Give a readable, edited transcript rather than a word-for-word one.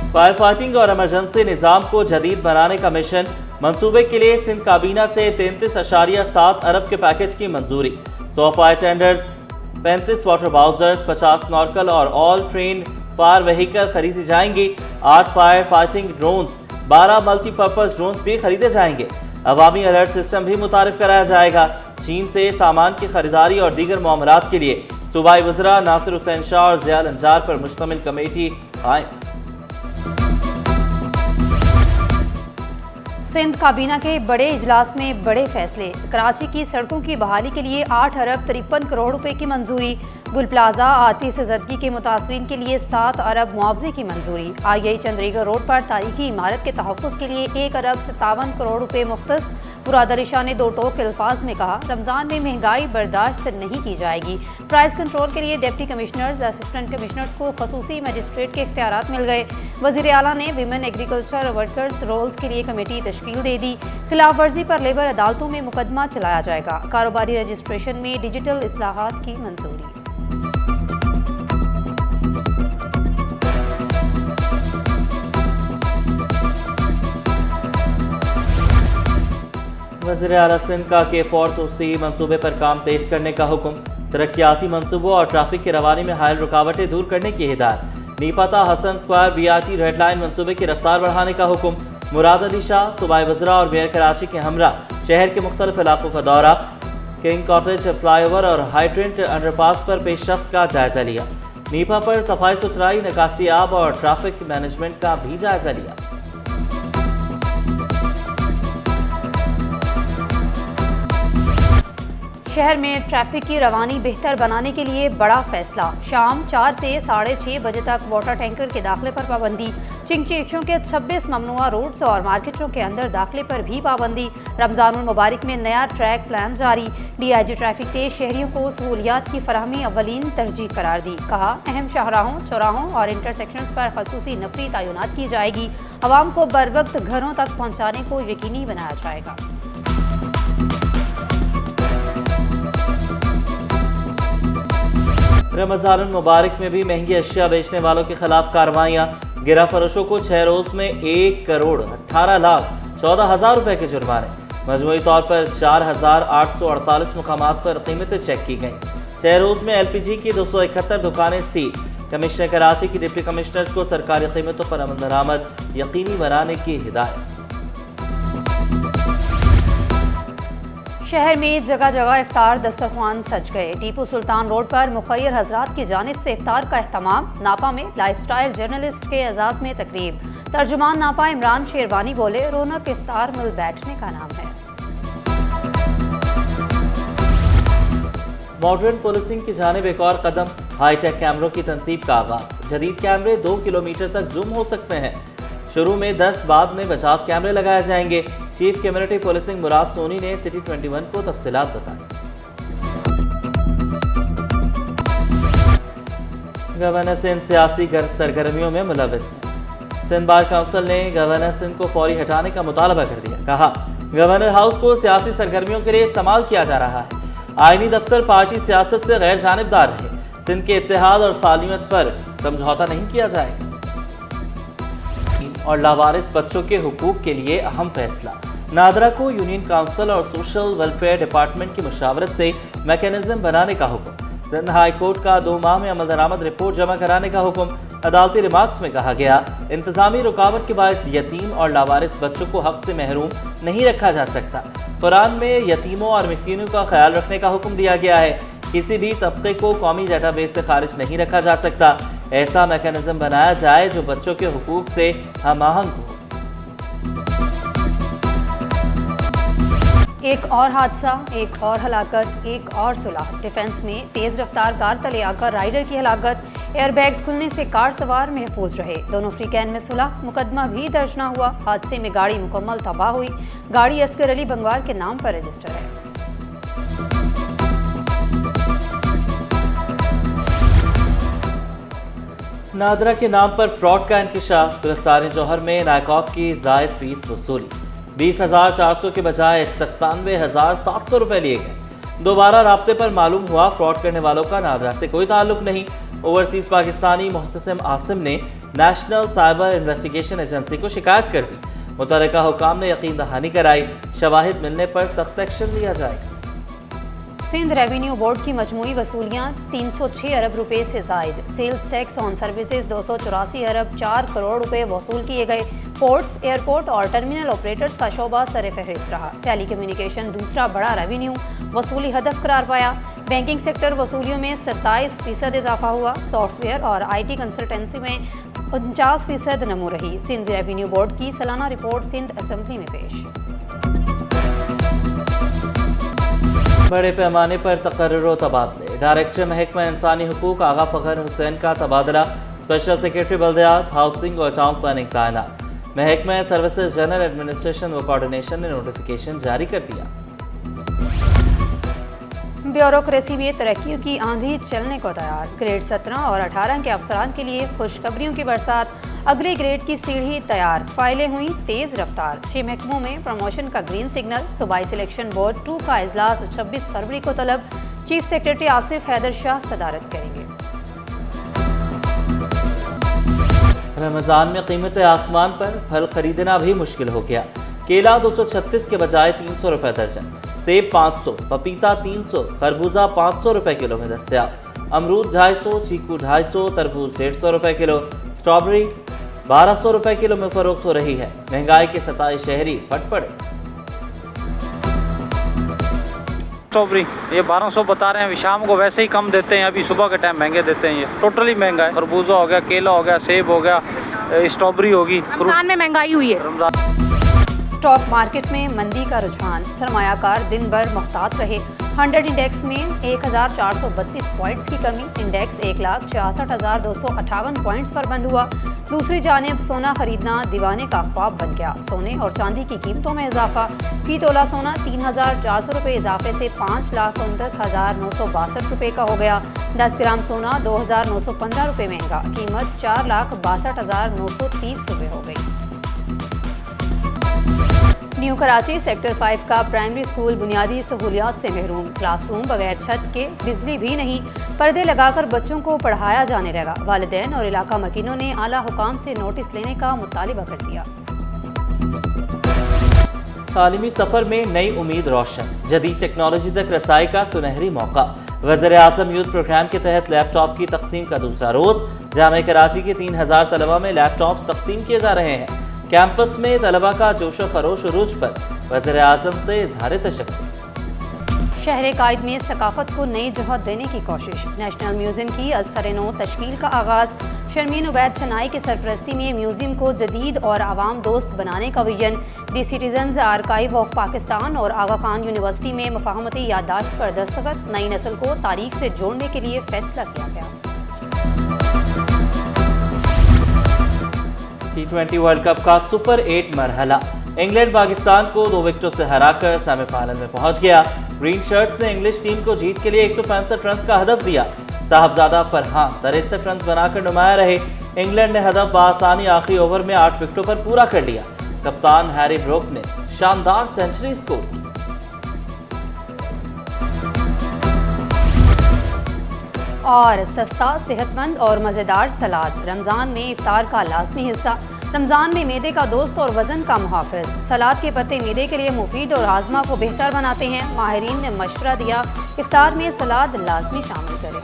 Fire fighting और emergency निज़ाम को जदीद बनाने का मिशन। मंसूबे के लिए सिंध काबीना से 33.7 अरब के पैकेज की मंजूरी। 100 फायर टेंडर्स, 35 वाटर बाउजर्स, 50 नॉर्कल और ऑल ट्रेन फायर व्हीकल खरीदी जाएंगी। 8 fire fighting drones, 12 multipurpose drones भी खरीदे जाएंगे। अवामी अलर्ट सिस्टम भी मुतारिफ कराया जाएगा। चीन से सामान की खरीदारी और दीगर मामलात के लिए सूबाई वज़रा नासिर हुसैन शाह और ज़ियाल अंजार पर मुश्तमिल कमेटी कायम। सिंध काबीना के बड़े इजलास में बड़े फैसले। कराची की सड़कों की बहाली के लिए 8 अरब 53 करोड़ रुपए की मंजूरी। गुल प्लाजा आती से ज़दगी के मुतासरीन के लिए 7 अरब मुआवजे की मंजूरी। आई चंद्रीगढ़ रोड पर तारीखी इमारत के तहफ़्फ़ुज़ के लिए 1 अरब 57 करोड़ रुपए मुख्तस। मुराद अली शाह ने 2 टोक अल्फाज में कहा, रमज़ान में महंगाई बर्दाश्त नहीं की जाएगी। प्राइस कंट्रोल के लिए डिप्टी कमिश्नर्स, असिस्टेंट कमिश्नर्स को खसूसी मजिस्ट्रेट के इख्तियारात मिल गए। वज़ीर आला ने विमेन एग्रीकल्चर वर्कर्स रोल्स के लिए कमेटी तश्कील दे दी। खिलाफ वर्जी पर लेबर अदालतों में मुकदमा चलाया जाएगा। कारोबारी रजिस्ट्रेशन में डिजिटल इस्लाहात की मंजूरी। वज़ीर आला सिंध का K4 तोसी मनसूबे पर काम तेज करने का हुक्म। तरक्याती मनसूबों और ट्रैफिक की रवानी में हायल रुकावटें दूर करने की हिदायत। नीपता Hasan square BRT red line मनसूबे की रफ्तार बढ़ाने का हुक्म। मुराद अली शाह सूबाई वज़रा और मेयर कराची के हमरा शहर के मुख्तलिफ इलाकों का दौरा। किंग कॉटेज फ्लाईओवर और हाइड्रेंट अंडरपास पर पेशरफ्त का जायजा लिया। नीपा पर सफाई सुथराई, निकासी आब और ट्रैफिक मैनेजमेंट का भी जायजा लिया। शहर में ट्रैफिक की रवानी बेहतर बनाने के लिए बड़ा फैसला। शाम 4 से 6:30 बजे तक वाटर टैंकर के दाखिले पर पाबंदी। चिंगचेचों के 26 ममनुआ रोड्स और मार्केटों के अंदर दाखिले पर भी पाबंदी। रमज़ानुल मुबारक में नया ट्रैक प्लान जारी। DIG ट्रैफिक ने शहरियों को सहूलियात की फराहमी अव्वलीन तरजीह करार दी। कहा, अहम शाहराहों, चौराहों और इंटरसेक्शंस पर खसूसी नफरी तैनात की जाएगी। आवाम को बर वक्त घरों तक पहुँचाने को यकीनी बनाया जाएगा। रमज़ानुल मुबारक में भी महंगी अशिया बेचने वालों के खिलाफ कार्रवाइयाँ। गिरा फरोशों को 6 रोज में 1 करोड़ 18 लाख 14 हजार रुपए के जुर्माने। मजमूई तौर पर 4,848 मुकामात पर कीमतें चेक की गईं। 6 रोज में LPG की 271 दुकानें सील। कमिश्नर कराची की डिप्टी कमिश्नर को सरकारी कीमतों पर अमल दरामद यकीनी बनाने की हिदायत। शहर में जगह जगह इफ्तार दस्तरखान सज गए। टीपू सुल्तान रोड पर मुखय्यर हजरात की जानिब से इफ्तार का एहतमाम। नापा में लाइफस्टाइल जर्नलिस्ट के एजाज में तकरीब। तर्जुमान नापा इमरान शेरवानी बोले, रौनक इफ्तार मिल बैठने का नाम है। मॉडर्न पुलिसिंग की जानिब एक और कदम। हाईटेक कैमरों की तनसीब का आगाज। जदीद कैमरे 2 किलोमीटर तक जूम हो सकते हैं। शुरू में 10, बाद में 50 कैमरे लगाए जाएंगे। चीफ कम्युनिटी पुलिसिंग मुराद सोनी ने सिटी 21 को तफसीलात बताई। गवर्नर सिंध सियासी सरगर्मियों में मुलविस। सिंध बार काउंसिल ने गवर्नर सिंध को फौरी हटाने का मुतालबा कर दिया। कहा, गवर्नर हाउस को सियासी सरगर्मियों के लिए इस्तेमाल किया जा रहा है। आईनी दफ्तर पार्टी सियासत से गैर जानिबदार है। सिंध के इत्तेहाद और सालिमत पर समझौता नहीं किया जाएगा। और लावारिस बच्चों के हुकूक के लिए अहम फैसला। नादरा को यूनियन काउंसिल और सोशल वेलफेयर डिपार्टमेंट की मुशावरत से मैकेनिज्म बनाने का हुक्म। सिंध हाई कोर्ट का 2 माह में अमल दरामद रिपोर्ट जमा कराने का हुक्म। अदालती रिमार्क्स में कहा गया, इंतजामी रुकावट के बायस यतीम और लावारिस बच्चों को हक से महरूम नहीं रखा जा सकता। कुरान में यतीमों और मिस्कीनों का ख्याल रखने का हुक्म दिया गया है। किसी भी तबके को कौमी डेटाबेस से खारिज नहीं रखा जा सकता। ऐसा मैकेनिज्म बनाया जाए जो बच्चों के हुकूक से हम-आहंग हो। एक और हादसा, एक और हलाकत, एक और सुलह। डिफेंस में तेज रफ्तार कार तले आकर राइडर की हलाकत। एयरबैग्स खुलने से कार सवार महफूज रहे। दोनों फ्रीकैन में सुलह। मुकदमा भी दर्ज न हुआ। हादसे में गाड़ी मुकम्मल तबाह हुई। गाड़ी असगर अली बंगवार के नाम पर रजिस्टर है। नादरा के नाम पर फ्रॉड का इंकशाफ। गिरफ्तारी जौहर में नायकॉब की जायद फीस वसूली। 20,400 के बजाय 97,700 रुपए लिए गए। दोबारा राब्ते पर मालूम हुआ फ्रॉड करने वालों का नादरा से कोई ताल्लुक नहीं। ओवरसीज पाकिस्तानी मुहतसिम आसिम ने नेशनल साइबर इन्वेस्टिगेशन एजेंसी को शिकायत कर दी। मुतल्लिका हुकाम ने यकीन दहानी कराई, शवाहिद मिलने पर सख्त एक्शन लिया जाएगा। सिंध रेवेन्यू बोर्ड की मजमूई वसूलियाँ 306 अरब रुपए से जायद। सेल्स टैक्स ऑन सर्विसेज 284 अरब 4 करोड़ रुपए वसूल किए गए। पोर्ट्स, एयरपोर्ट और टर्मिनल ऑपरेटर्स का शोबा सरफहरिस्त रहा। टेलीकम्युनिकेशन दूसरा बड़ा रेवेन्यू वसूली हदफ करार पाया। बैंकिंग सेक्टर वसूलियों में 27% इजाफा हुआ। सॉफ्टवेयर और IT कंसल्टेंसी में 49% नमू रही। सिंध रेवेन्यू बोर्ड की सालाना रिपोर्ट सिंध असेंबली में पेश। बड़े पैमाने पर तकर्रुर तबादले। डायरेक्टर महकमा इंसानी हुकूक आगा फखर हुसैन का तबादला। स्पेशल सेक्रेटरी बल्दियात, हाउसिंग और टाउन प्लानिंग तैनात। महकमा सर्विसेज जनरल एडमिनिस्ट्रेशन व कोऑर्डिनेशन ने नोटिफिकेशन जारी कर दिया। ब्यूरोक्रेसी में तरक्कियों की आंधी चलने को तैयार। ग्रेड 17 और 18 के अफसरान के लिए खुशखबरियों की बरसात। अगले ग्रेड की सीढ़ी तैयार, फाइलें हुई तेज रफ्तार। 6 महकमों में प्रमोशन का ग्रीन सिग्नल। सूबाई सिलेक्शन बोर्ड 2 का इजलास 26 फरवरी को तलब। चीफ सेक्रेटरी आसिफ हैदर शाह सदारत करेंगे। रमजान में कीमतें आसमान पर, फल खरीदना भी मुश्किल हो गया। केला 236 के बजाय 300 रुपए दर्जन, सेब 500, पपीता 300, खरबूजा 500 रुपए किलो में दस्तयाब। अमरूद 250, चीकू 250, तरबूज 150 रुपए किलो, स्ट्रॉबेरी 1200 रुपए किलो में फरोख्त हो रही है। महंगाई के सताए शहरी फट पड़े। स्ट्रॉबेरी ये 1200 बता रहे हैं, अभी शाम को वैसे ही कम देते हैं, अभी सुबह के टाइम महंगे देते हैं। ये टोटली महंगा है। खरबूजा हो गया, केला हो गया, सेब हो गया, स्ट्रॉबेरी होगी। रमजान में महंगाई हुई है। स्टॉक मार्केट में मंदी का रुझान। सरमायाकार दिन भर मुहतात रहे। 100 इंडेक्स में 1432 पॉइंट्स की कमी। इंडेक्स 1,66,258 पॉइंट्स पर बंद हुआ। दूसरी जानिब सोना खरीदना दीवाने का ख्वाब बन गया। सोने और चांदी की कीमतों में इजाफा। फी तोला सोना 3,400 रुपये इजाफे से 5,29,962 रुपये का हो गया। 10 ग्राम सोना 2,915 रुपये महंगा। कीमत 4,62,930 रुपये हो गई। न्यू कराची सेक्टर 5 का प्राइमरी स्कूल बुनियादी सहूलियात से महरूम। क्लासरूम बगैर छत के, बिजली भी नहीं, पर्दे लगाकर बच्चों को पढ़ाया जाने लगा। वालिदैन और इलाका मकीनों ने आला हुकाम से नोटिस लेने का मुतालिबा कर दिया। तालीमी सफर में नई उम्मीद रोशन। जदीद टेक्नोलॉजी तक रसाई का सुनहरी मौका। वज़ीर आज़म यूथ प्रोग्राम के तहत लैपटॉप की तकसीम का दूसरा रोज। जामे कराची के 3000 तलबा में लैपटॉप तकसीम किए जा रहे हैं। कैंपस में तलबा का जोशो खरोश उरूज पर। वज़ीर आज़म से इजहार तशक्कुर। शहर कायद में सकाफत को नई जहत देने की कोशिश। नेशनल म्यूजियम की असर-ए-नौ तश्कील का आगाज। शर्मीन उबैद चनाई की सरपरस्ती में म्यूजियम को जदीद और आवाम दोस्त बनाने का vision. The citizens archive of Pakistan और आगा खान यूनिवर्सिटी में मफाहमती याददाश्त पर दस्तखत। नई नस्ल को तारीख से जोड़ने के लिए फैसला किया गया। T20 वर्ल्ड कप का सुपर 8 मरहला। इंग्लैंड पाकिस्तान को 2 विकेटों से हराकर सेमीफाइनल में पहुंच गया। ग्रीन शर्ट्स ने इंग्लिश टीम को जीत के लिए 165 रन का हदफ दिया। साहबजादा फरहान 63 रन बनाकर नुमाया रहे। इंग्लैंड ने हदफ बआसानी आखिरी ओवर में 8 विकेटों पर पूरा कर लिया। कप्तान हैरी ब्रोक ने शानदार सेंचुरी स्कोर की। और सस्ता, सेहतमंद और मज़ेदार सलाद। रमज़ान में इफ्तार का लाजमी हिस्सा। रमज़ान में मैदे का दोस्त और वज़न का मुहाफ़िज़। सलाद के पत्ते मैदे के लिए मुफीद और हाजमा को बेहतर बनाते हैं। माहिरीन ने मशवरा दिया, इफ्तार में सलाद लाजमी शामिल करें।